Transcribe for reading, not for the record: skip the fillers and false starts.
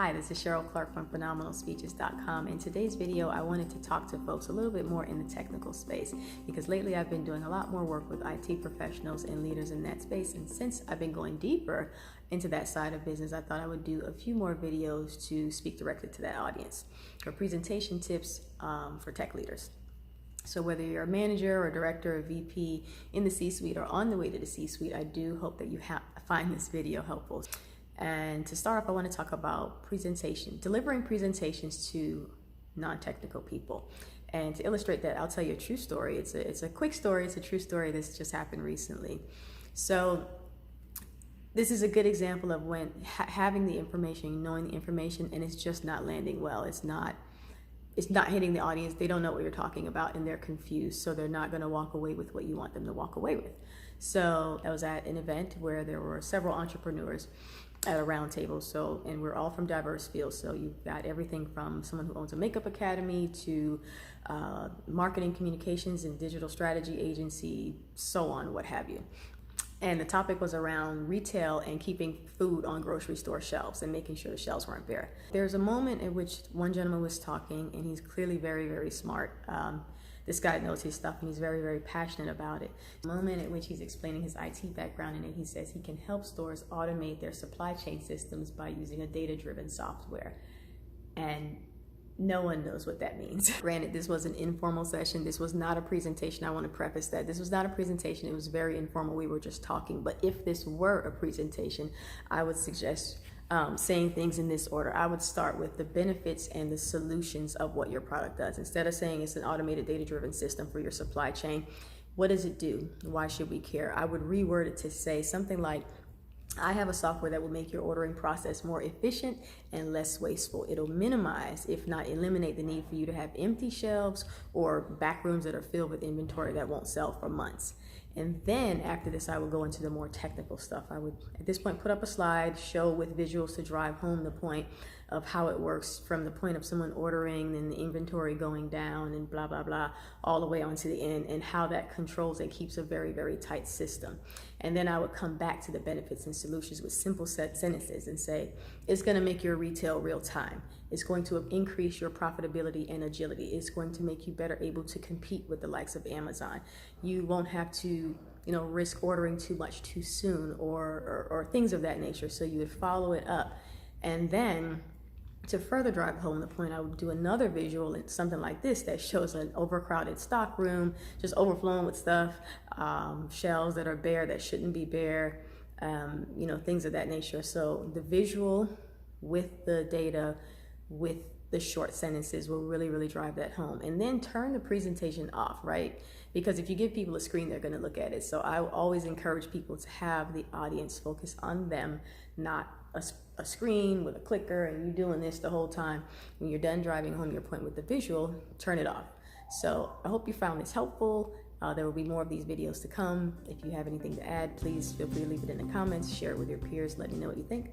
Hi, this is Cheryl Clark from PhenomenalSpeeches.com. In today's video, I wanted to talk to folks a little bit more in the technical space because lately I've been doing a lot more work with IT professionals and leaders in that space. And since I've been going deeper into that side of business, I thought I would do a few more videos to speak directly to that audience for presentation tips for tech leaders. So whether you're a manager or director or VP in the C-suite or on the way to the C-suite, I do hope that you find this video helpful. And to start off, I want to talk about delivering presentations to non-technical people. And to illustrate that, I'll tell you a true story. It's a quick story. It's a true story that's just happened recently. So this is a good example of when having the information, knowing the information, and it's just not landing well. It's not hitting the audience. They don't know what you're talking about and they're confused. So they're not going to walk away with what you want them to walk away with. So I was at an event where there were several entrepreneurs at a round table. And we're all from diverse fields. So you've got everything from someone who owns a makeup academy to marketing communications and digital strategy agency, so on, what have you. And the topic was around retail and keeping food on grocery store shelves and making sure the shelves weren't bare. There's a moment in which one gentleman was talking, and he's clearly very, very smart. This guy knows his stuff and he's very, very passionate about it. The moment in which he's explaining his IT background, and he says he can help stores automate their supply chain systems by using a data-driven software. And no one knows what that means. Granted, this was an informal session. This was not a presentation. I want to preface that. This was not a presentation. It was very informal. We were just talking. But if this were a presentation, I would suggest saying things in this order. I would start with the benefits and the solutions of what your product does. Instead of saying it's an automated data-driven system for your supply chain, what does it do? Why should we care? I would reword it to say something like, I have a software that will make your ordering process more efficient and less wasteful. It'll minimize, if not eliminate, the need for you to have empty shelves or back rooms that are filled with inventory that won't sell for months. And then after this, I would go into the more technical stuff. I would, at this point, put up a slide, show with visuals to drive home the point of how it works from the point of someone ordering and the inventory going down and blah, blah, blah, all the way onto the end, and how that controls and keeps a very, very tight system. And then I would come back to the benefits and solutions with simple set sentences and say, it's going to make your retail real time. It's going to increase your profitability and agility. It's going to make you better able to compete with the likes of Amazon. You won't have to risk ordering too much too soon or things of that nature. So you would follow it up. And then to further drive home the point, I would do another visual and something like this that shows an overcrowded stock room, just overflowing with stuff, shelves that are bare that shouldn't be bare, things of that nature. So the visual with the data, with the short sentences will really, really drive that home. And then turn the presentation off, right? Because if you give people a screen, they're going to look at it. So I always encourage people to have the audience focus on them, not a screen with a clicker and you doing this the whole time. When you're done driving home your point with the visual, turn it off. So I hope you found this helpful. There will be more of these videos to come. If you have anything to add, please feel free to leave it in the comments, share it with your peers, let me know what you think.